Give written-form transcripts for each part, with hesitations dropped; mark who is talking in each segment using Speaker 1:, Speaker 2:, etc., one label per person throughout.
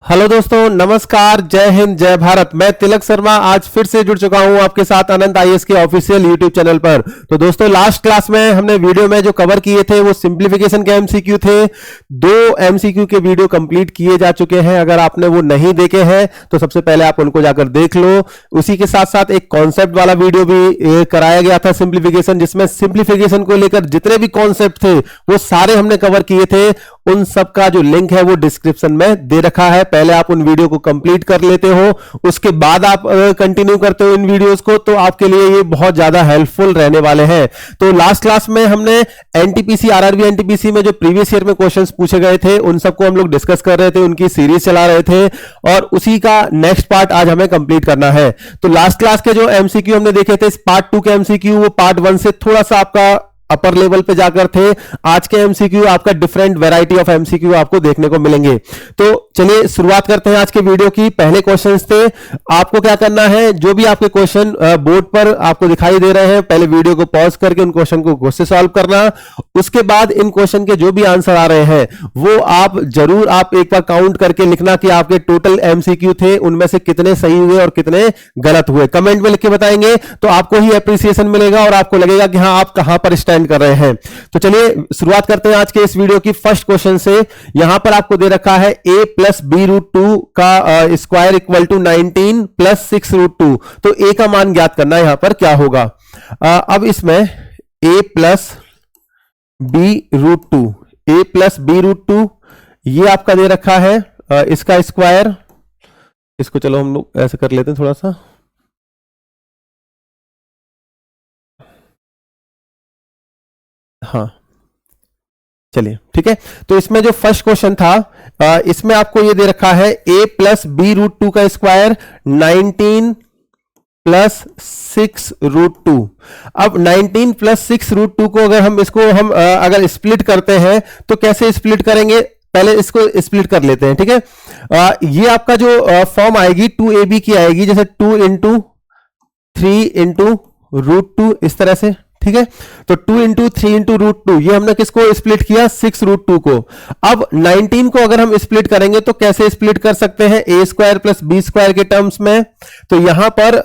Speaker 1: Hello दोस्तों, नमस्कार, जय हिंद, जय भारत। मैं तिलक शर्मा आज फिर से जुड़ चुका हूं आपके साथ अनंत आईएएस के ऑफिशियल यूट्यूब चैनल पर। तो दोस्तों, लास्ट क्लास में हमने वीडियो में जो कवर किए थे वो सिंप्लीफिकेशन के एमसीक्यू थे। 2 एमसीक्यू के वीडियो कंप्लीट किए जा चुके हैं। अगर आपने वो नहीं देखे हैं तो सबसे पहले आप उनको जाकर देख लो। उसी के साथ साथ एक कॉन्सेप्ट वाला वीडियो भी कराया गया था सिंप्लीफिकेशन, जिसमें सिंप्लीफिकेशन को लेकर जितने भी कॉन्सेप्ट थे वो सारे हमने कवर किए थे। उन सब का जो लिंक है वो डिस्क्रिप्शन में दे रखा है। पहले आप उन वीडियो को कंप्लीट कर लेते हो, उसके बाद आप कंटिन्यू करते हो इन वीडियोस को, तो आपके लिए ये बहुत ज्यादा हेल्पफुल रहने वाले हैं। तो लास्ट क्लास में हमने एनटीपीसी, आरआरबी एनटीपीसी में जो प्रीवियस ईयर में क्वेश्चंस पूछे गए थे उन सबको हम लोग डिस्कस कर रहे थे, उनकी सीरीज चला रहे थे और उसी का नेक्स्ट पार्ट आज हमें कंप्लीट करना है। तो लास्ट क्लास के जो एमसीक्यू हमने देखे थे, पार्ट 2 के एमसीक्यू वो पार्ट 1 से थोड़ा सा आपका अपर लेवल पे जाकर थे। आज के एमसीक्यू आपका डिफरेंट वैरायटी ऑफ एमसीक्यू आपको देखने को मिलेंगे। तो चलिए शुरुआत करते हैं आज के वीडियो की। पहले क्वेश्चंस थे, आपको क्या करना है, जो भी आपके क्वेश्चन बोर्ड पर आपको दिखाई दे रहे हैं, पहले वीडियो को पॉज करके उन क्वेश्चन को खुद से सॉल्व करना। उसके बाद इन क्वेश्चन के जो भी आंसर आ रहे हैं वो आप जरूर एक बार काउंट करके लिखना कि आपके टोटल एमसीक्यू थे उनमें से कितने सही हुए और कितने गलत हुए। कमेंट में लिख के बताएंगे तो आपको ही अप्रिसिएशन मिलेगा और आपको लगेगा कि हाँ, आप कहां पर स्टैंड कर रहे हैं। तो चलिए शुरुआत करते हैं आज के इस वीडियो की फर्स्ट क्वेश्चन से। यहां पर आपको दे रखा है a प्लस बी रूट 2 का square equal to 19 plus 6 root 2। तो a का मान ज्ञात करना है, यहां पर क्या होगा। अब इसमें a plus b root 2, a plus b root 2 ये आपका दे रखा है, इसका स्क्वायर, इसको चलो हम लोग ऐसे कर लेते हैं थोड़ा सा। हाँ चलिए ठीक है। तो इसमें जो फर्स्ट क्वेश्चन था, इसमें आपको ये दे रखा है a प्लस बी रूट 2 का स्क्वायर 19 प्लस 6 रूट 2। अब 19 प्लस 6 रूट 2 को अगर हम अगर स्प्लिट करते हैं तो कैसे स्प्लिट करेंगे, पहले इसको स्प्लिट कर लेते हैं। ठीक है, ये आपका जो फॉर्म आएगी 2ab की आएगी, जैसे 2 इंटू 3 इंटू रूट 2, इस तरह से। ठीक है, तो 2 इंटू 3 इंटू रूट 2, ये हमने किसको स्प्लिट किया, 6 रूट 2 को। अब 19 को अगर हम स्प्लिट करेंगे तो कैसे स्प्लिट कर सकते हैं, ए स्क्वायर प्लस बी स्क्वायर के टर्म्स में। तो यहां पर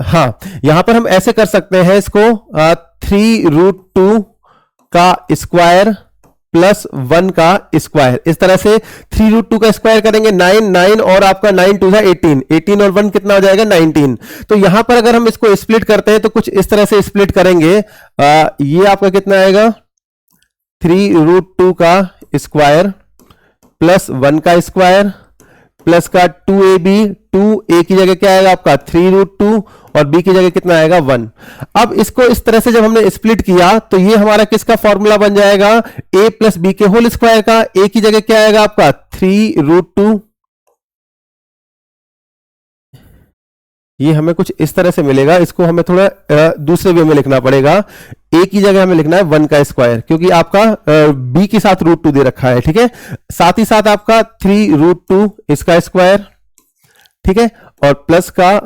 Speaker 1: हाँ, यहां पर हम ऐसे कर सकते हैं इसको, 3 रूट 2 का स्क्वायर प्लस 1 का स्क्वायर, इस तरह से 3 रूट 2 का स्क्वायर करेंगे 9 और आपका 9 2 18, 18 और 1 कितना हो जाएगा 19। तो यहां पर अगर हम इसको स्प्लिट करते हैं तो कुछ इस तरह से स्प्लिट करेंगे, ये आपका कितना आएगा, 3 रूट 2 का स्क्वायर प्लस 1 का स्क्वायर प्लस का 2ab, 2a की जगह क्या आएगा आपका 3 रूट 2 और b की जगह कितना आएगा 1। अब इसको इस तरह से जब हमने स्प्लिट किया तो ये हमारा किसका फॉर्मूला बन जाएगा, a प्लस बी के होल स्क्वायर का। a की जगह क्या आएगा आपका 3 रूट 2, ये हमें कुछ इस तरह से मिलेगा। इसको हमें थोड़ा दूसरे वे में लिखना पड़ेगा, a की जगह हमें लिखना है 1 का स्क्वायर, क्योंकि आपका b के साथ रूट 2 दे रखा है। ठीक है, साथ ही साथ आपका 3 रूट 2 इसका स्क्वायर, ठीक है, और प्लस का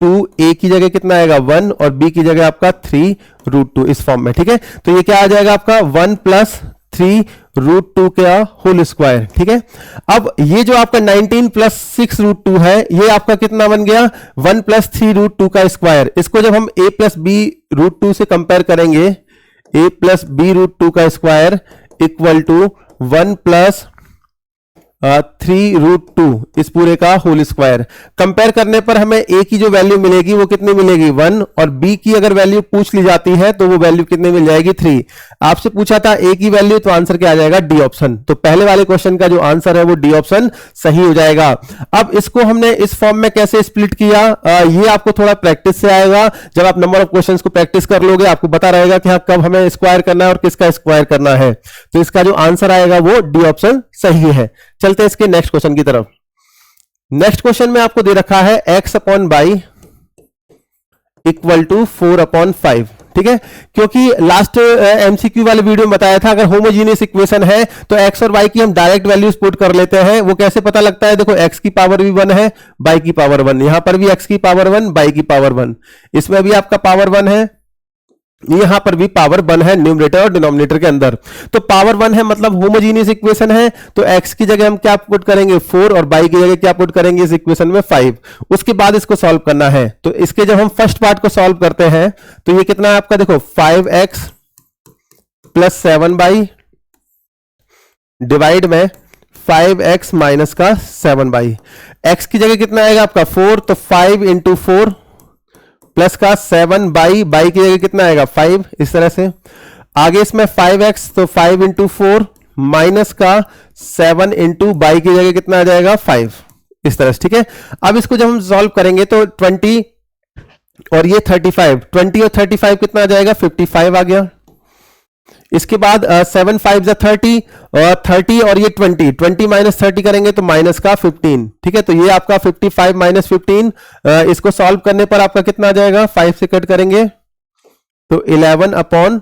Speaker 1: 2a की जगह कितना आएगा 1 और b की जगह आपका 3 रूट 2 इस फॉर्म में। ठीक है, तो ये क्या आ जाएगा आपका 1 प्लस 3 रूट 2 का होल स्क्वायर। ठीक है, अब ये जो आपका 19 प्लस 6 रूट 2 है, ये आपका कितना बन गया 1 प्लस 3 रूट 2 का स्क्वायर। इसको जब हम a प्लस बी रूट 2 से कंपेयर करेंगे, a प्लस बी रूट 2 का square equal to 1 plus 3 root 2 इस पूरे का होल स्क्वायर। कंपेयर करने पर हमें a की जो वैल्यू मिलेगी वो कितनी मिलेगी 1, और b की अगर वैल्यू पूछ ली जाती है तो वो वैल्यू कितनी मिल जाएगी 3। आपसे पूछा था a की वैल्यू, तो आंसर क्या आ जाएगा डी ऑप्शन। तो पहले वाले क्वेश्चन का जो आंसर है वो डी ऑप्शन सही हो जाएगा। अब इसको हमने इस फॉर्म में कैसे स्प्लिट किया, ये आपको थोड़ा प्रैक्टिस से आएगा। जब आप नंबर ऑफ क्वेश्चन को प्रैक्टिस कर लोगे आपको पता रहेगा कि हाँ कब हमें स्क्वायर करना है और किसका स्क्वायर करना है। तो इसका जो आंसर आएगा वो डी ऑप्शन सही है। चलते हैं इसके नेक्स्ट क्वेश्चन की तरफ। नेक्स्ट क्वेश्चन में आपको दे रखा है x upon y equal to 4 upon 5। ठीक है, क्योंकि लास्ट एमसीक्यू वाले वीडियो में बताया था अगर होमोजीनियस इक्वेशन है तो x और y की हम डायरेक्ट वैल्यूज पुट कर लेते हैं। वो कैसे पता लगता है, देखो x की पावर भी 1 है, y की पावर 1, यहां पर भी x की पावर 1, y की पावर 1, इसमें भी आपका पावर 1 है, यहां पर भी पावर 1 है न्यूमरेटर और डिनोमिनेटर के अंदर। तो पावर 1 है मतलब होमोजीनियस इक्वेशन है, तो x की जगह हम क्या पुट करेंगे 4 और y की जगह क्या पुट करेंगे इस इक्वेशन में 5। उसके बाद इसको सॉल्व करना है, तो इसके जब हम फर्स्ट पार्ट को सॉल्व करते हैं तो ये कितना है आपका, देखो 5x प्लस 7y डिवाइड में 5x माइनस का 7y। x की जगह कितना आएगा आपका 4, तो 5 इंटू 4 प्लस का 7 बाई की जगह कितना आएगा 5। इस तरह से आगे इसमें 5x, तो 5 इंटू 4 माइनस का 7 इंटू बाई की जगह कितना आ जाएगा 5। इस तरह से, ठीक है। अब इसको जब हम सॉल्व करेंगे तो 20 और ये 35, 20 और 35 कितना आ जाएगा 55 आ गया। इसके बाद 7 5 30 और 30 और ये 20 माइनस 30 करेंगे तो माइनस का 15, ठीक है। तो ये आपका 55 माइनस 15, इसको सॉल्व करने पर आपका कितना आ जाएगा, 5 से कट करेंगे तो 11 अपॉन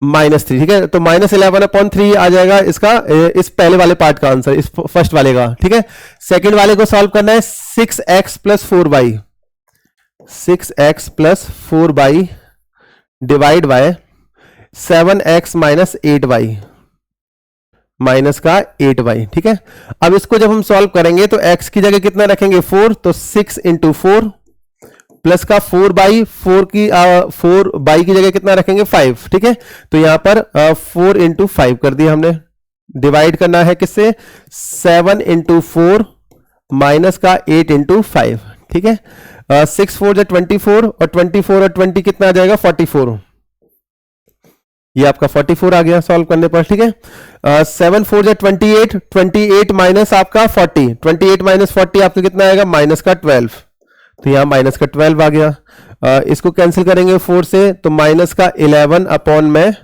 Speaker 1: माइनस 3, ठीक है। तो माइनस 11 अपॉन 3 आ जाएगा इसका, इस पहले वाले पार्ट का आंसर, इस फर्स्ट वाले का, ठीक है। सेकंड वाले को सॉल्व करना है 6x plus 4y, 6x plus 4y divide by 7x minus 8y minus का 8y, ठीक है। अब इसको जब हम सॉल्व करेंगे तो x की जगह कितना रखेंगे 4, तो 6 इंटू 4 प्लस का 4 बाई की जगह कितना रखेंगे 5, ठीक है। तो यहां पर 4 इंटू 5 कर दिया हमने, डिवाइड करना है किससे 7 इंटू 4 माइनस का 8 इंटू 5, ठीक है। 6 4 जो 24 और 24 और 20 कितना आ जाएगा 44, ये आपका 44 आ गया सॉल्व करने पर, ठीक है। 7 4 जो 28, 28 माइनस आपका 40, 28 माइनस 40 आपका कितना आएगा माइनस का 12, तो यहां माइनस का 12 आ गया। इसको कैंसिल करेंगे 4 से तो माइनस का 11 अपॉन में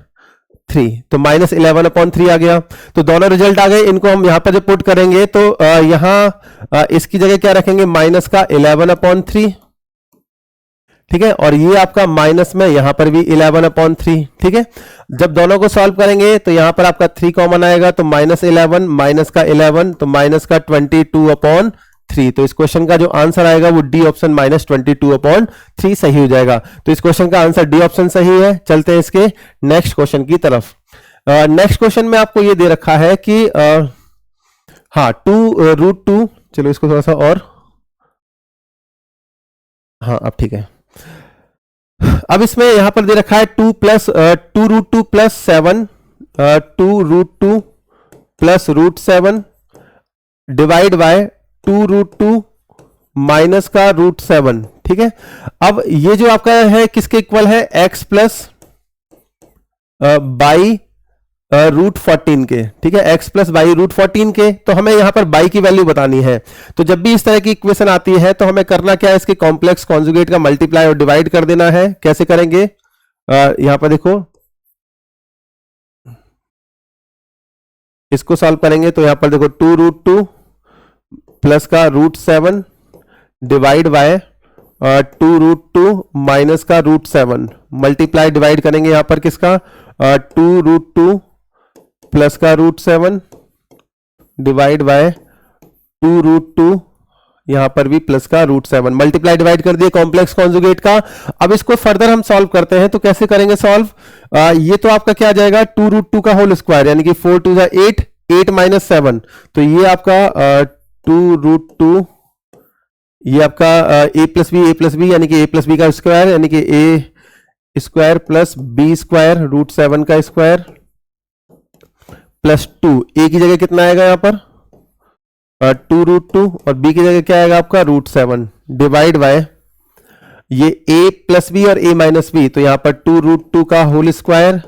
Speaker 1: 3, तो माइनस 11 अपॉन 3 आ गया। तो दोनों रिजल्ट आ गए, इनको हम यहां पर जब पुट करेंगे तो यहां इसकी जगह क्या रखेंगे माइनस का 11 अपॉन 3, ठीक है। और ये आपका माइनस में यहां पर भी 11 अपॉन 3, ठीक है। जब दोनों को सॉल्व करेंगे तो यहां पर आपका 3 कॉमन आएगा, तो माइनस 11 माइनस का 11 तो माइनस का 22 अपॉन 3। तो इस क्वेश्चन का जो आंसर आएगा वो डी ऑप्शन माइनस 22 अपॉन 3 सही हो जाएगा। तो इस क्वेश्चन का आंसर डी ऑप्शन सही है। चलते हैं इसके नेक्स्ट क्वेश्चन की तरफ। नेक्स्ट क्वेश्चन में आपको ये दे रखा है कि हाँ 2√2, चलो इसको थोड़ा सा और, हाँ अब ठीक है। अब इसमें यहां पर दे रखा है 2√2 plus 7, 2√2 plus √7 divide by 2√2 minus का √7, ठीक है। अब ये जो आपका है किसके इक्वल है x प्लस बाई √14 के, ठीक है। x प्लस बाई √14 के, तो हमें यहां पर बाई की वैल्यू बतानी है। तो जब भी इस तरह की इक्वेशन आती है तो हमें करना क्या है, इसके कॉम्प्लेक्स कॉन्जुगेट का मल्टीप्लाई और डिवाइड कर देना है। कैसे करेंगे, यहां पर देखो इसको सॉल्व करेंगे तो यहां पर देखो 2√2 प्लस का √7 डिवाइड बाय 2√2 माइनस का √7 मल्टीप्लाई डिवाइड करेंगे यहां पर किसका 2√2 प्लस का √7 डिवाइड बाय 2√2, यहां पर भी प्लस का √7 मल्टीप्लाई डिवाइड कर दिए कॉम्प्लेक्स कॉन्जुगेट का। अब इसको फर्दर हम सॉल्व करते हैं, तो कैसे करेंगे सॉल्व, ये तो आपका क्या आ जाएगा 2√2 का होल स्क्वायर यानी कि 4 2 8, 8 माइनस 7, तो ये आपका 2√2, ये आपका a प्लस बी यानी कि a प्लस बी का स्क्वायर यानी कि a square plus b square √7 का स्क्वायर प्लस 2, a की जगह कितना आएगा यहां पर 2√2 और b की जगह क्या आएगा आपका √7 डिवाइड बाय ये a प्लस बी और a माइनस बी, तो यहां पर 2√2 का होल स्क्वायर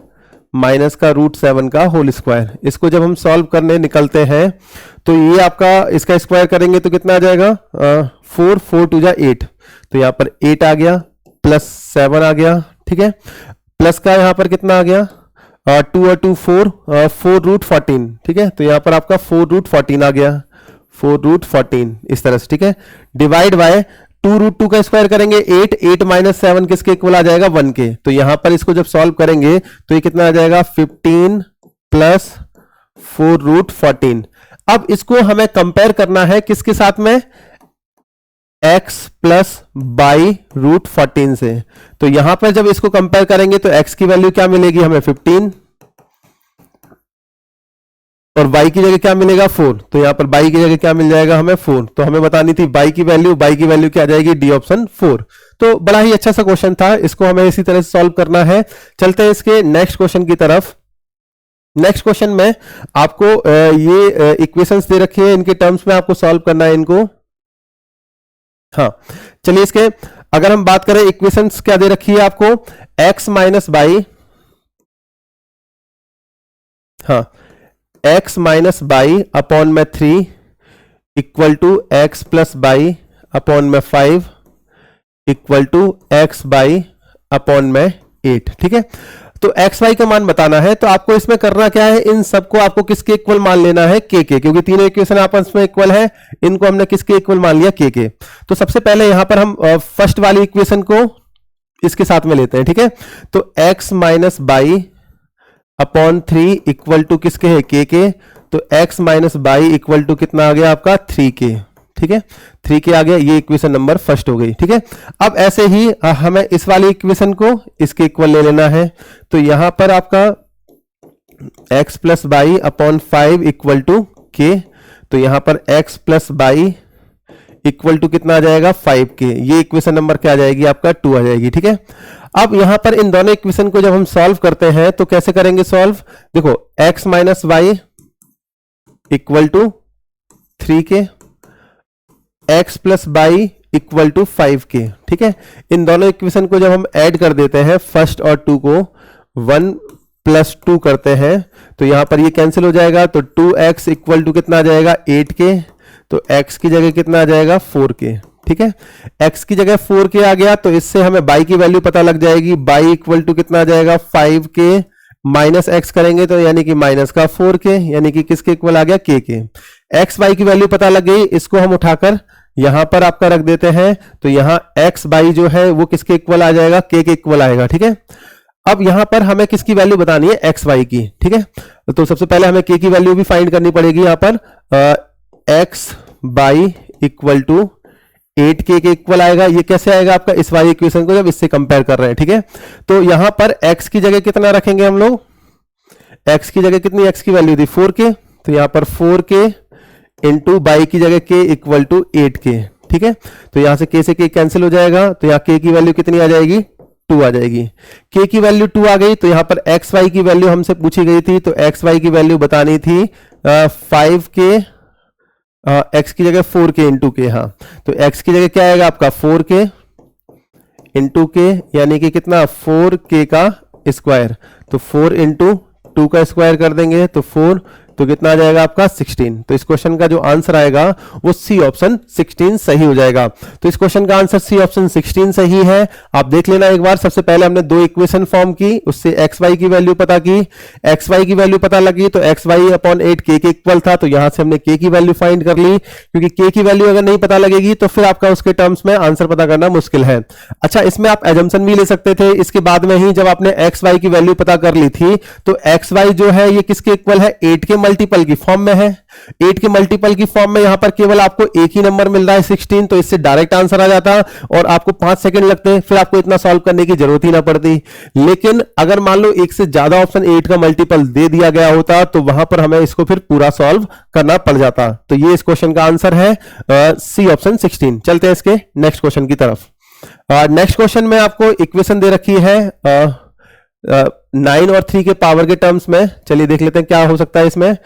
Speaker 1: माइनस का √7 का होल स्क्वायर। इसको जब हम सॉल्व करने निकलते हैं तो ये आपका इसका स्क्वायर करेंगे तो कितना आ जाएगा 4 4 2 8, तो यहां पर 8 आ गया प्लस 7 आ गया, ठीक है। प्लस का यहां पर कितना आ गया 2 और 2 4, 4√14, ठीक है। तो यहां पर आपका 4√14 आ गया, 4√14 इस तरह से, ठीक है। डिवाइड बाय 2√2 का स्क्वायर करेंगे 8, 8 माइनस 7 किसके इक्वल आ जाएगा 1 के, तो यहां पर इसको जब सॉल्व करेंगे तो ये कितना आ जाएगा 15 प्लस 4√14। अब इसको हमें कंपेयर करना है किसके साथ में, x प्लस बाई रूट 14 से। तो यहां पर जब इसको कंपेयर करेंगे तो x की वैल्यू क्या मिलेगी हमें 15 और y की जगह क्या मिलेगा 4। तो यहां पर y की जगह क्या मिल जाएगा हमें 4। तो हमें बतानी थी y की वैल्यू क्या आ जाएगी डी ऑप्शन 4। तो बड़ा ही अच्छा सा क्वेश्चन था, इसको हमें इसी तरह से सॉल्व करना है। चलते हैं इसके नेक्स्ट क्वेश्चन की तरफ। नेक्स्ट क्वेश्चन में आपको ये इक्वेशंस दे रखी है, इनके टर्म्स में आपको सॉल्व करना है इनको। हाँ चलिए इसके अगर हम बात करें इक्वेशंस क्या दे रखी है आपको, x माइनस बाई, हाँ x माइनस बाई अपॉन में 3 equal to x plus y upon में 5 equal to x y upon में 8। ठीक है, तो एक्स वाई का मान बताना है। तो आपको इसमें करना क्या है, इन सबको आपको किसके इक्वल मान लेना है के, क्योंकि तीनों इक्वेशन आपस में इक्वल है, इनको हमने किसके इक्वल मान लिया के। तो सबसे पहले यहां पर हम फर्स्ट वाली इक्वेशन को इसके साथ में लेते हैं। ठीक है, तो x minus y upon 3 equal to किसके है के। तो x minus y equal to कितना आ गया आपका 3k। ठीक है, 3k आ गया, ये इक्वेशन नंबर फर्स्ट हो गई। ठीक है, अब ऐसे ही हमें इस वाली इक्वेशन को इसके इक्वल ले लेना है। तो यहां पर आपका x plus y upon 5 equal to के। तो यहां पर x plus y equal to कितना आ जाएगा 5k। ये इक्वेशन नंबर क्या आ जाएगी आपका 2 आ जाएगी। ठीक है, अब यहां पर इन दोनों इक्वेशन को जब हम सॉल्व करते हैं तो कैसे करेंगे सॉल्व, देखो x minus y equal to 3k, x plus y equal to 5k। ठीक है, इन दोनों इक्वेशन को जब हम ऐड कर देते हैं फर्स्ट और 2 को 1 प्लस 2 करते हैं तो यहां पर ये कैंसिल हो जाएगा। तो 2x इक्वल टू कितना आ जाएगा 8k। तो x की जगह कितना आ जाएगा 4k। ठीक है, x की जगह 4k आ गया, तो इससे हमें y की वैल्यू पता लग जाएगी। y इक्वल टू कितना आ जाएगा 5k माइनस x करेंगे तो यानी कि माइनस का 4k, यानी कि किसके इक्वल आ गया k के। x y की वैल्यू पता लग गई, इसको हम उठाकर यहां पर आपका रख देते हैं। तो यहां x y जो है वो किसके इक्वल आ जाएगा k के इक्वल आएगा। ठीक है, अब यहां पर हमें किसकी वैल्यू बतानी है x y की। ठीक है, तो सबसे पहले हमें k की वैल्यू भी फाइंड करनी पड़ेगी। यहां पर x y equal to 8k के इक्वल आएगा। ये कैसे आएगा आपका, इस वाली इक्वेशन को जब इससे कंपेयर कर रहे हैं। ठीक है, तो यहां पर x की जगह कितना रखेंगे हम लोग, x की जगह कितनी x की वैल्यू थी 4k। तो यहां पर 4k इंटू बाई की जगह k इक्वल टू 8k। ठीक है, तो यहां से k से k कैंसिल हो जाएगा, तो यहां k की वैल्यू कितनी आ जाएगी 2 आ जाएगी। k की वैल्यू 2 आ गई, तो यहां पर x y की वैल्यू हमसे पूछी गई थी, तो x y की वैल्यू बतानी थी 5k, x की जगह 4k इंटू के। हाँ, तो x की जगह क्या आएगा आपका 4k इंटू के, यानी कि कितना 4k का स्क्वायर। तो 4 इंटू 2 का स्क्वायर कर देंगे तो 4, तो कितना आ जाएगा आपका 16। तो इस क्वेश्चन का जो आंसर आएगा वो सी ऑप्शन 16 सही हो जाएगा। तो इस क्वेश्चन का आंसर सी ऑप्शन 16 सही है। आप देख लेना एक बार, सबसे पहले हमने दो इक्वेशन फॉर्म की, उससे एक्स वाई की वैल्यू पता की, एक्स वाई की वैल्यू पता लगी तो एक्स वाई अपॉन 8 के इक्वल था, तो यहां से हमने के की वैल्यू फाइंड कर ली, क्योंकि के की वैल्यू अगर नहीं पता लगेगी तो फिर आपका उसके टर्म्स में आंसर पता करना मुश्किल है। अच्छा, इसमें आप एजम्पशन भी ले सकते थे, इसके बाद में ही जब आपने एक्स वाई की वैल्यू पता कर ली थी तो एक्स वाई जो है ये किसके इक्वल है 8 के मल्टीपल की फॉर्म में है। 8 के मल्टीपल की फॉर्म में यहां पर केवल आपको एक ही नंबर मिल रहा है 16, तो इससे डायरेक्ट आंसर आ जाता और आपको 5 सेकंड लगते, फिर आपको इतना सॉल्व करने की जरूरत ही ना पड़ती। लेकिन अगर मान लो एक से ज्यादा ऑप्शन 8 का मल्टीपल दे दिया गया होता तो वहां पर हमें इसको फिर पूरा सॉल्व करना पड़ जाता। तो ये इस क्वेश्चन का आंसर है सी ऑप्शन 16। चलते हैं इसके नेक्स्ट क्वेश्चन की तरफ। नेक्स्ट क्वेश्चन में आपको इक्वेशन दे रखी है 9 और 3 के पावर के टर्म्स में। चलिए देख लेते हैं क्या हो सकता है इसमें।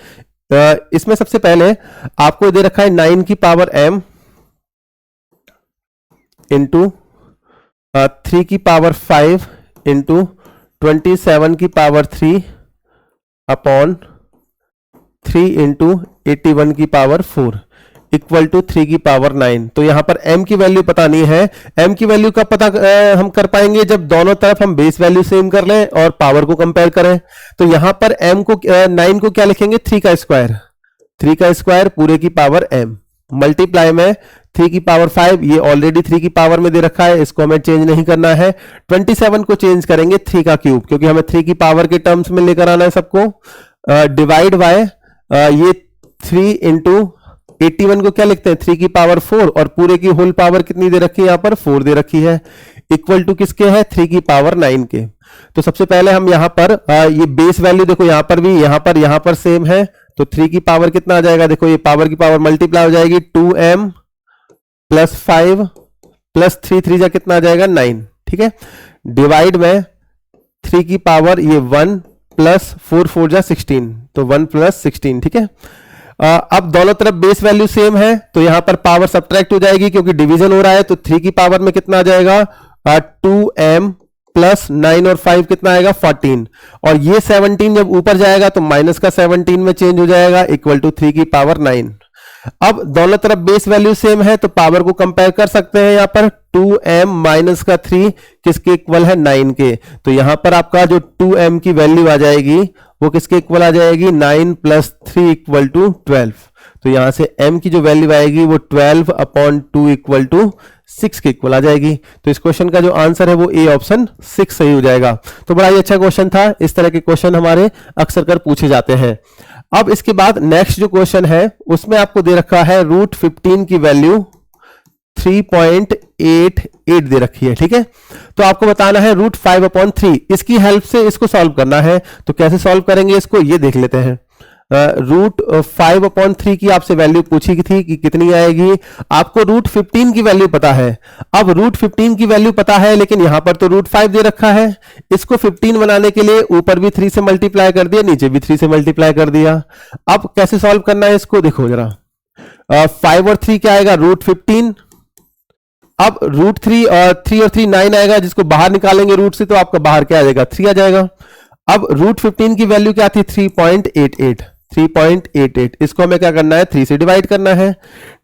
Speaker 1: इसमें सबसे पहले आपको दे रखा है 9 की पावर m इंटू 3 की पावर 5 इंटू 27 की पावर 3 अपॉन 3 इंटू 81 की पावर 4 इक्वल टू 3 की पावर 9। तो यहां पर m की वैल्यू पता नहीं है। m की वैल्यू का पता हम कर पाएंगे जब दोनों तरफ हम बेस वैल्यू सेम कर लें और पावर को कंपेयर करें। तो यहां पर m को 9 को क्या लिखेंगे 3 का स्क्वायर, 3 का स्क्वायर पूरे की पावर m मल्टीप्लाई में 3 की पावर 5, ये ऑलरेडी 3 की पावर में दे रखा है, इसको हमें चेंज नहीं करना है। 27 को चेंज करेंगे 3 का क्यूब, क्योंकि हमें 3 की पावर के टर्म्स में लेकर आना है सबको। डिवाइड बाय ये 3 इंटू 81 को क्या लिखते हैं 3 की पावर 4 और पूरे की होल पावर कितनी दे रखी है यहाँ पर 4 दे रखी है, इक्वल टू किसके है 3 की पावर 9 के। तो सबसे पहले हम यहाँ पर ये बेस वैल्यू देखो यहाँ पर भी यहाँ पर सेम है, तो 3 की पावर कितना आ जाएगा, देखो ये पावर की पावर मल्टीप्लाई हो जाएगी 2m प्लस 5 प्लस 3 3 जा कितना आ जाएगा 9, ठीक है। डिवाइड में 3 की पावर ये 1 प्लस 4 4 जा 16, तो 1 प्लस 16, ठीक है। अब दोनों तरफ बेस वैल्यू सेम है तो यहां पर पावर सब्ट्रैक्ट हो जाएगी क्योंकि डिवीजन हो रहा है, तो 3 की पावर में कितना आ जाएगा 2m प्लस 9 और 5 कितना आएगा 14, और ये 17 जब ऊपर जाएगा तो माइनस का 17 में चेंज हो जाएगा इक्वल टू 3 की पावर 9। अब दोनों तरफ बेस वैल्यू सेम है तो पावर को कंपेयर कर सकते हैं, यहां पर 2m माइनस का 3 किसके इक्वल है 9 के, तो यहां पर आपका जो 2m की वैल्यू आ जाएगी वो किसके इक्वल आ जाएगी 9 प्लस 3 इक्वल टू 12, तो यहां से m की जो वैल्यू आएगी वो 12 अपॉन 2 इक्वल टू 6 के इक्वल आ जाएगी। तो इस क्वेश्चन का जो आंसर है वो ए ऑप्शन 6 सही हो जाएगा। तो बड़ा ही अच्छा क्वेश्चन था, इस तरह के क्वेश्चन हमारे अक्सर कर पूछे जाते हैं। अब इसके बाद नेक्स्ट जो क्वेश्चन है उसमें आपको दे रखा है रूट 15 की वैल्यू 3.88 दे रखी है, ठीक है। तो आपको बताना है रूट 5/3, इसकी हेल्प से इसको सॉल्व करना है। तो कैसे सॉल्व करेंगे इसको ये देख लेते हैं। रूट 5/3 की आपसे वैल्यू पूछी थी कि कितनी आएगी, आपको रूट 15 की वैल्यू पता है। अब रूट 15 की वैल्यू पता है लेकिन यहां पर तो रूट 5 दे रखा है, इसको 15 बनाने के लिए ऊपर भी 3 से मल्टीप्लाई कर दिया, नीचे भी 3 से मल्टीप्लाई कर दिया। अब कैसे सॉल्व करना है इसको देखो जरा, 5 और 3 क्या आएगा रूट 15, अब रूट 3 और 3 9 आएगा, जिसको बाहर निकालेंगे रूट से तो आपका बाहर क्या आ जाएगा 3 आ जाएगा। अब रूट 15 की वैल्यू क्या थी 3.88, इसको हमें क्या करना है 3 से डिवाइड करना है।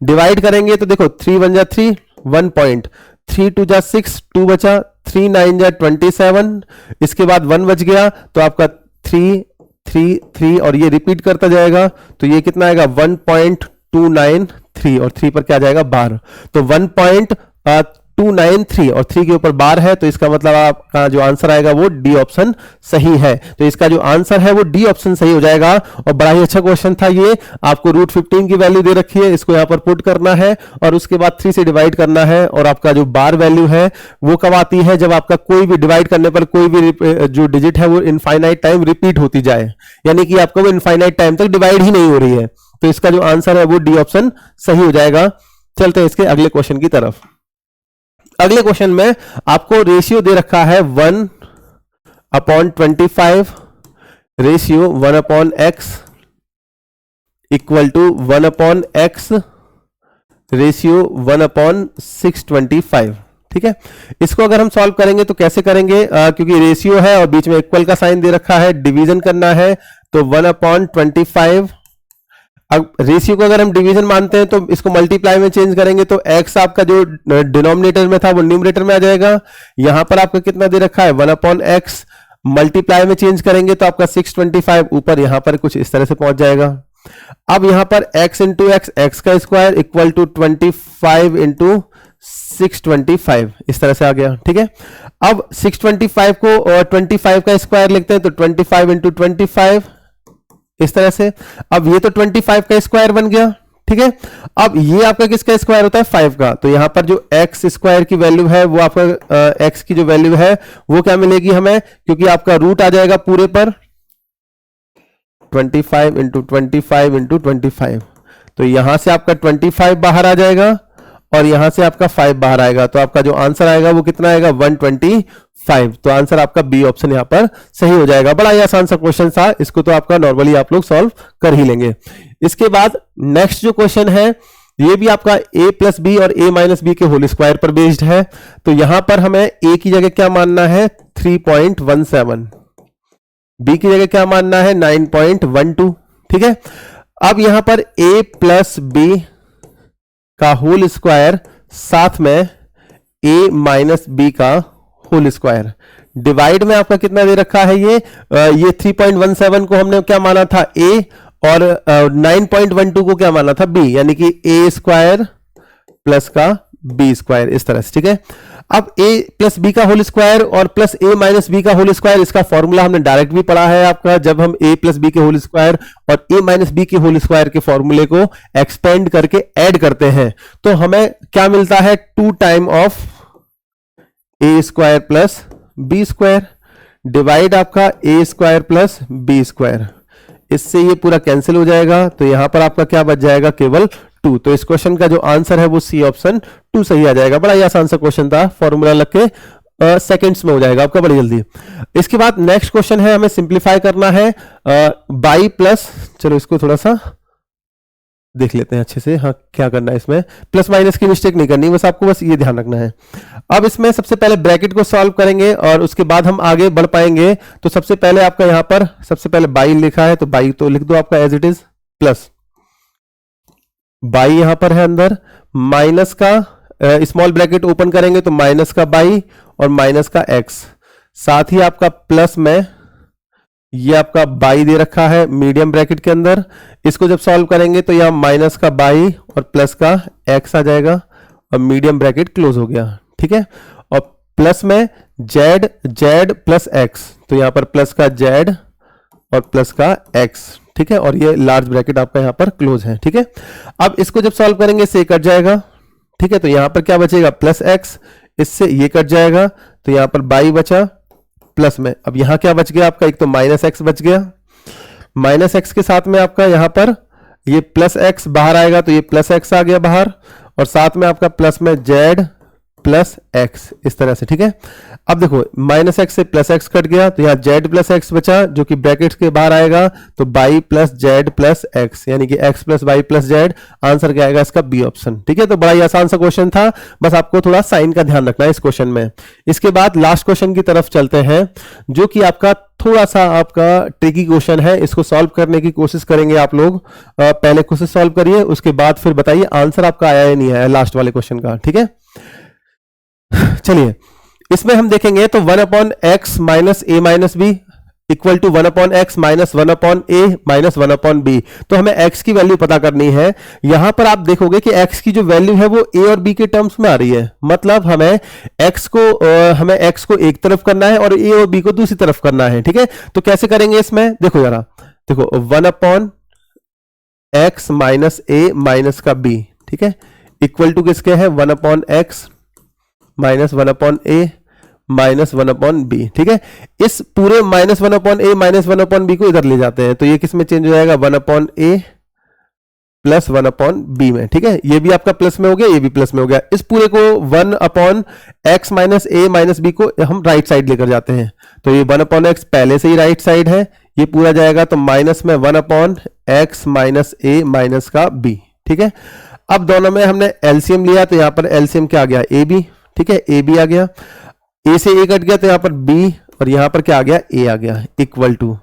Speaker 1: डिवाइड करेंगे तो देखो 3 1 जा 3, 1 पॉइंट, 3 2 जा 6, 2 बचा, 3 9 जा 27, इसके बाद 1 बच गया तो आपका 3 3 3 और ये रिपीट करता जाएगा, तो ये कितना आएगा 1.293 और 3 पर क्या आ जाएगा बार, तो 1.293 और 3 के ऊपर बार है, तो इसका मतलब आपका जो आंसर आएगा वो डी ऑप्शन सही है। तो इसका जो आंसर है वो डी ऑप्शन सही हो जाएगा। और बड़ा ही अच्छा क्वेश्चन था ये, आपको रूट 15 की वैल्यू दे रखी है, इसको यहां पर पुट करना है और उसके बाद 3 से डिवाइड करना है, और आपका जो बार वैल्यू है वो कब आती है जब आपका कोई भी डिवाइड करने पर कोई भी जो डिजिट है वो इनफाइनाइट टाइम रिपीट होती जाए, यानी कि आपका वो इनफाइनाइट टाइम तक डिवाइड ही नहीं हो रही है। तो इसका जो आंसर है वो डी ऑप्शन सही हो जाएगा। चलते हैं इसके अगले क्वेश्चन की तरफ। अगले क्वेश्चन में आपको रेशियो दे रखा है 1/25 ratio 1/x equal to 1/x ratio 1/625, ठीक है। इसको अगर हम सॉल्व करेंगे तो कैसे करेंगे, क्योंकि रेशियो है और बीच में इक्वल का साइन दे रखा है, डिवीजन करना है तो 1/25। अब रेशियो को अगर हम डिवीजन मानते हैं तो इसको मल्टीप्लाई में चेंज करेंगे तो x आपका जो डिनोमिनेटर में था वो न्यूमरेटर में आ जाएगा। यहां पर आपका कितना दे रखा है 1/x, मल्टीप्लाई में चेंज करेंगे तो आपका 625 ऊपर यहां पर कुछ इस तरह से पहुंच जाएगा। अब यहां पर x इंटू x का स्क्वायर इक्वल टू 25 इंटू 625 इस तरह से आ गया, ठीक है। अब 625 को और 25 का स्क्वायर लिखते हैं तो 25 इंटू 25 इस तरह से। अब ये तो 25 का स्क्वायर बन गया, ठीक है। अब ये आपका किसका स्क्वायर होता है 5 का, तो यहां पर जो x स्क्वायर की वैल्यू है वो आपका x की जो वैल्यू है वो क्या मिलेगी हमें, क्योंकि आपका रूट आ जाएगा पूरे पर 25 इंटू 25 इंटू 25, तो यहां से आपका 25 बाहर आ जाएगा और यहां से आपका 5 बाहर आएगा, तो आपका जो आंसर आएगा वो कितना आएगा 125। तो आंसर आपका बी ऑप्शन यहां पर सही हो जाएगा। बड़ा ही आसान सा क्वेश्चन था, इसको तो आपका नॉर्मली आप लोग सॉल्व कर ही लेंगे। इसके बाद नेक्स्ट जो क्वेश्चन है ये भी आपका a प्लस बी और a माइनस बी के होल स्क्वायर पर बेस्ड है। तो यहां पर हमें a की जगह क्या मानना है 3.17, b की जगह क्या मानना है 9.12, ठीक है। अब यहां पर a प्लस बी का होल स्क्वायर साथ में a माइनस बी का होल स्क्वायर, डिवाइड में आपका कितना दे रखा है ये 3.17 को हमने क्या माना था a और 9.12 को क्या माना था b, यानी कि a स्क्वायर प्लस का b स्क्वायर इस तरह से, ठीक है। अब a प्लस बी का होल स्क्वायर और प्लस a माइनस बी का होल स्क्वायर, इसका फॉर्मूला हमने डायरेक्ट भी पढ़ा है आपका, जब हम a प्लस बी के होल स्क्वायर और a माइनस बी के होल स्क्वायर के फॉर्मूले को एक्सपेंड करके ऐड करते हैं तो हमें क्या मिलता है, 2 time of a square plus b square divide आपका a square plus b square. इससे ये पूरा कैंसिल हो जाएगा, तो यहां पर आपका क्या बच जाएगा, केवल 2। तो इस क्वेश्चन का जो आंसर है वो सी ऑप्शन 2 सही आ जाएगा। बड़ा ही आसान सा क्वेश्चन था, फॉर्मूला लग के सेकंड्स में हो जाएगा आपका बड़ी जल्दी। इसके बाद नेक्स्ट क्वेश्चन है, हमें सिंप्लीफाई करना है बाई प्लस, चलो इसको थोड़ा सा देख लेते हैं अच्छे से। हाँ, क्या करना है इसमें, प्लस माइनस की मिस्टेक नहीं करनी, बस आपको बस ये ध्यान रखना है। अब इसमें सबसे पहले ब्रैकेट को सॉल्व करेंगे और उसके बाद हम आगे बढ़ पाएंगे। तो सबसे पहले आपका यहां पर सबसे पहले बाई लिखा है तो बाई तो लिख दो आपका as it is, plus y यहां पर है अंदर, माइनस का स्मॉल ब्रैकेट ओपन करेंगे तो माइनस का बाई और माइनस का एक्स, साथ ही आपका प्लस में ये आपका बाई दे रखा है मीडियम ब्रैकेट के अंदर। इसको जब सॉल्व करेंगे तो यहां माइनस का बाई और प्लस का एक्स आ जाएगा और मीडियम ब्रैकेट क्लोज हो गया, ठीक है। और प्लस में जेड, जेड प्लस एक्स, तो यहां पर प्लस का जेड और प्लस का एक्स, ठीक है। और ये लार्ज ब्रैकेट आपका यहां पर क्लोज है, ठीक है। अब इसको जब सॉल्व करेंगे इससे कट जाएगा, ठीक है। तो यहां पर क्या बचेगा, प्लस एक्स, इससे ये कट जाएगा तो यहां पर बाई बचा प्लस में। अब यहां क्या बच गया आपका, एक तो माइनस एक्स बच गया, माइनस एक्स के साथ में आपका यहां पर ये प्लस एक्स बाहर आएगा तो ये प्लस एक्स आ गया बाहर, और साथ में आपका प्लस में जेड प्लस एक्स, इस तरह से, ठीक है। अब देखो माइनस एक्स से प्लस एक्स कट गया तो यहां जेड प्लस एक्स बचा जो कि ब्रैकेट्स के बाहर आएगा, तो by plus Z plus x, यानी कि x plus by plus Z. Answer क्या आएगा इसका, बी ऑप्शन, ठीक है। तो बड़ा ही आसान सा क्वेश्चन था, बस आपको थोड़ा साइन का ध्यान रखना है इस क्वेश्चन में। इसके बाद लास्ट क्वेश्चन की तरफ चलते हैं, जो कि आपका थोड़ा सा आपका ट्रिकी क्वेश्चन है। इसको सॉल्व करने की कोशिश करेंगे आप लोग, पहले क्वेश्चन सॉल्व करिए, उसके बाद फिर बताइए आंसर आपका आया या नहीं आया लास्ट वाले क्वेश्चन का, ठीक है। चलिए इसमें हम देखेंगे तो 1 upon x minus a minus b equal to 1 upon x minus 1 upon a minus 1 upon b. तो हमें x की वैल्यू पता करनी है। यहां पर आप देखोगे कि x की जो वैल्यू है वो a और b के टर्म्स में आ रही है, मतलब हमें x को एक तरफ करना है और a और b को दूसरी तरफ करना है, ठीक है। तो कैसे करेंगे इसमें, देखो जरा, देखो 1 upon x minus a minus का b, ठीक है, इक्वल टू किसके है, 1 upon x minus 1 upon a minus 1 upon B, ठीक है। इस पूरे minus 1 upon a minus 1 upon B को इधर ले जाते हैं तो ये किस में चेंज हो जाएगा, 1 अपॉन ए प्लस 1 अपॉन बी में, ठीक है। ये भी आपका प्लस में हो गया, ये भी प्लस में हो गया। इस पूरे को 1 upon x minus a minus B को हम राइट साइड लेकर जाते हैं, तो ये 1 अपॉन एक्स पहले से ही राइट साइड है, ये पूरा जाएगा तो माइनस में 1 upon x minus a minus का बी, ठीक है। अब दोनों में हमने एलसीएम लिया तो यहां पर एलसीएम क्या आ गया, ए बी, ठीक है, ए बी आ गया, ए से ए कट गया तो यहां पर बी और यहां पर क्या आ गया, ए आ गया, इक्वल टू,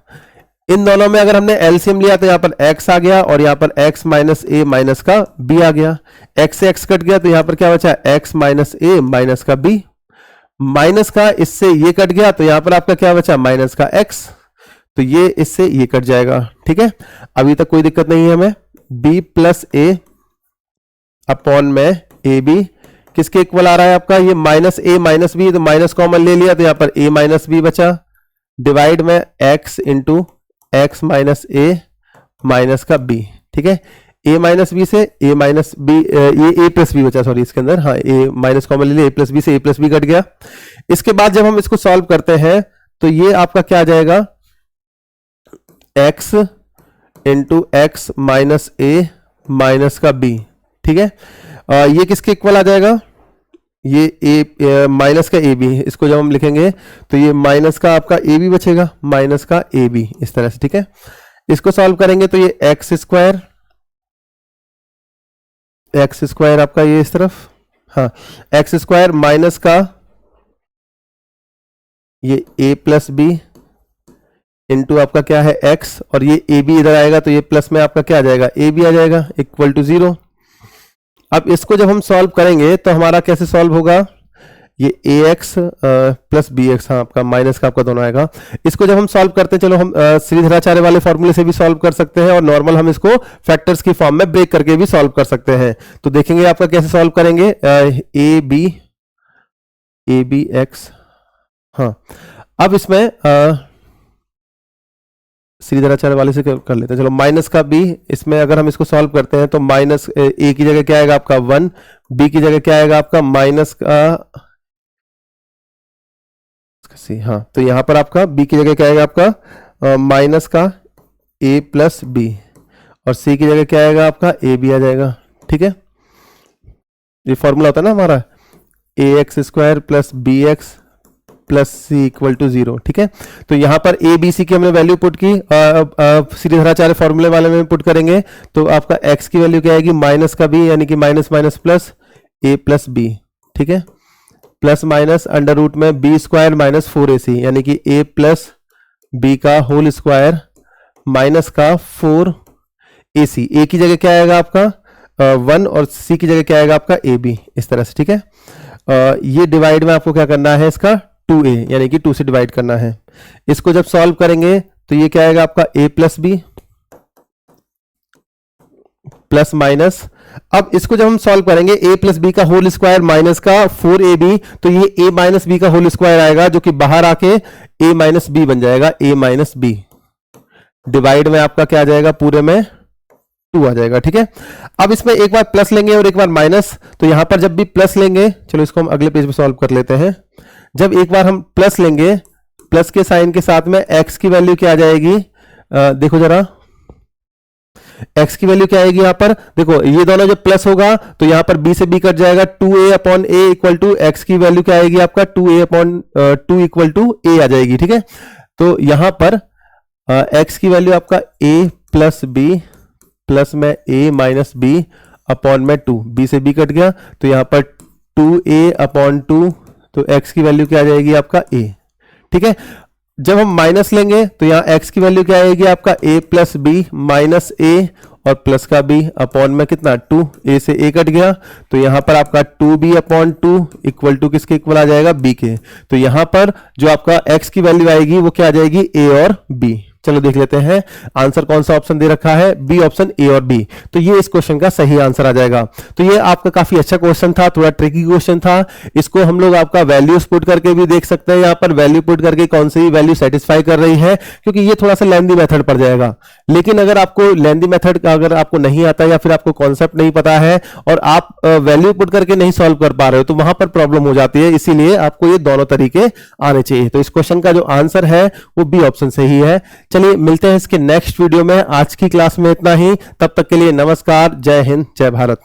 Speaker 1: इन दोनों में अगर हमने एलसीएम लिया तो यहां पर x आ गया और यहां पर x माइनस ए माइनस का b आ गया, x से x कट गया तो यहां पर क्या बचा, x माइनस ए माइनस का b, माइनस का इससे ये कट गया तो यहां पर आपका क्या बचा, माइनस का x, तो ये इससे ये कट जाएगा, ठीक है। अभी तक कोई दिक्कत नहीं है हमें। b प्लस ए अपॉन में ए बी किसके इक्वल आ रहा है आपका, ये माइनस ए माइनस बी, तो माइनस कॉमन ले लिया तो यहां पर a माइनस बी बचा, डिवाइड में x into x minus a minus का b, ठीक है। a माइनस बी से a माइनस बी, ये a प्लस बी बचा, सॉरी इसके अंदर, हाँ a माइनस कॉमन ले लिया, a प्लस बी से a प्लस बी कट गया। इसके बाद जब हम इसको सॉल्व करते हैं तो ये आपका क्या आ जाएगा, x into x minus a minus का b, ठीक है। ये किसके इक्वल आ जाएगा, ये a माइनस का ए बी, इसको जब हम लिखेंगे तो ये माइनस का आपका ए बी बचेगा, माइनस का ए बी, इस तरह से, ठीक है। इसको सॉल्व करेंगे तो ये एक्स स्क्वायर आपका ये इस तरफ, हाँ, एक्स स्क्वायर माइनस का ये a प्लस बी इंटू आपका क्या है x, और ये ए बी इधर आएगा तो ये प्लस में आपका क्या आ जाएगा, ए बी आ जाएगा, इक्वल टू 0। अब इसको जब हम सॉल्व करेंगे तो हमारा कैसे सॉल्व होगा, ये ए एक्स प्लस बी एक्स, हाँ आपका माइनस का आपका दोनों आएगा। इसको जब हम सॉल्व करते हैं, चलो हम श्रीधराचार्य वाले फॉर्मूले से भी सॉल्व कर सकते हैं और नॉर्मल हम इसको फैक्टर्स की फॉर्म में ब्रेक करके भी सॉल्व कर सकते हैं। तो देखेंगे आपका कैसे सॉल्व करेंगे, a b a b x. हाँ, अब इसमें श्रीधराचार्य वाले से कर लेते हैं। चलो माइनस का बी, इसमें अगर हम इसको सॉल्व करते हैं तो माइनस ए की जगह क्या आएगा आपका 1, बी की जगह क्या आएगा आपका माइनस का सी। हाँ, तो यहां पर आपका बी की जगह क्या आएगा आपका माइनस का ए प्लस बी, और सी की जगह क्या आएगा आपका ए बी आ जाएगा। ठीक है, ये फॉर्मूला होता है ना हमारा, a x square plus b x plus c equal to 0। ठीक है, तो यहां पर ए बी सी की हमने वैल्यू पुट की, श्रीधराचार्य फॉर्मूले वाले में पुट करेंगे तो आपका एक्स की वैल्यू क्या आएगी माइनस का बी, यानी कि माइनस माइनस प्लस ए प्लस बी। ठीक है, प्लस माइनस अंडर रूट में बी स्क्वायर माइनस 4ac, यानी कि ए प्लस बी का होल स्क्वायर माइनस का 4ac। ए की जगह क्या आएगा आपका 1 और सी की जगह क्या आएगा आपका ए बी, इस तरह से। ठीक है, ये डिवाइड में आपको क्या करना है इसका 2a, यानी कि 2 से डिवाइड करना है। इसको जब सॉल्व करेंगे तो ये क्या आएगा आपका a plus b plus minus, अब इसको जब हम सॉल्व करेंगे a प्लस बी का होल स्क्वायर माइनस का 4ab, तो ये a माइनस बी का होल स्क्वायर आएगा जो कि बाहर आके a माइनस बी बन जाएगा, a माइनस बी। डिवाइड में आपका क्या आ जाएगा, पूरे में 2 आ जाएगा। ठीक है, अब इसमें एक बार प्लस लेंगे और एक बार माइनस, तो यहां पर जब भी प्लस लेंगे, चलो इसको हम अगले पेज पे सॉल्व कर लेते हैं। जब एक बार हम प्लस लेंगे, प्लस के साइन के साथ में x की वैल्यू क्या आ जाएगी, देखो जरा x की वैल्यू क्या आएगी यहां पर, देखो ये दोनों जब प्लस होगा तो यहां पर b से b कट जाएगा, 2a upon a equal to x की वैल्यू क्या आएगी आपका 2a upon 2 equal to a आ जाएगी। ठीक है, तो यहां पर x की वैल्यू आपका a प्लस b प्लस में a माइनस b अपॉन में 2, b से b कट गया तो यहां पर 2a अपॉन 2, तो x की वैल्यू क्या आ जाएगी आपका a। ठीक है, जब हम माइनस लेंगे तो यहाँ x की वैल्यू क्या आएगी आपका a plus b minus a और प्लस का b अपॉन में कितना 2, a से a कट गया तो यहाँ पर आपका 2b अपॉन 2 इक्वल टू किसके इक्वल आ जाएगा b के। तो यहाँ पर जो आपका x की वैल्यू आएगी वो क्या आ जाएगी a और b। चलो देख लेते हैं आंसर कौन सा ऑप्शन दे रखा है, बी ऑप्शन, ए और बी। तो ये इस क्वेश्चन का सही आंसर आ जाएगा। तो ये आपका काफी अच्छा क्वेश्चन था, थोड़ा ट्रिकी क्वेश्चन था। इसको हम लोग आपका वैल्यूज पुट करके भी देख सकते हैं, यहाँ पर वैल्यू पुट करके कौन सी वैल्यू सेटिस्फाई कर रही है, क्योंकि ये थोड़ा सा लेंदी मेथड पड़ जाएगा। लेकिन अगर आपको लेंदी मेथड अगर आपको नहीं आता या फिर आपको कॉन्सेप्ट नहीं पता है और आप वैल्यू पुट करके नहीं सॉल्व कर पा रहे हो तो वहां पर प्रॉब्लम हो जाती है। इसीलिए आपको ये दोनों तरीके आने चाहिए। तो इस क्वेश्चन का जो आंसर है वो बी ऑप्शन सही है। चलिए मिलते हैं इसके नेक्स्ट वीडियो में। आज की क्लास में इतना ही, तब तक के लिए नमस्कार, जय हिंद, जय भारत।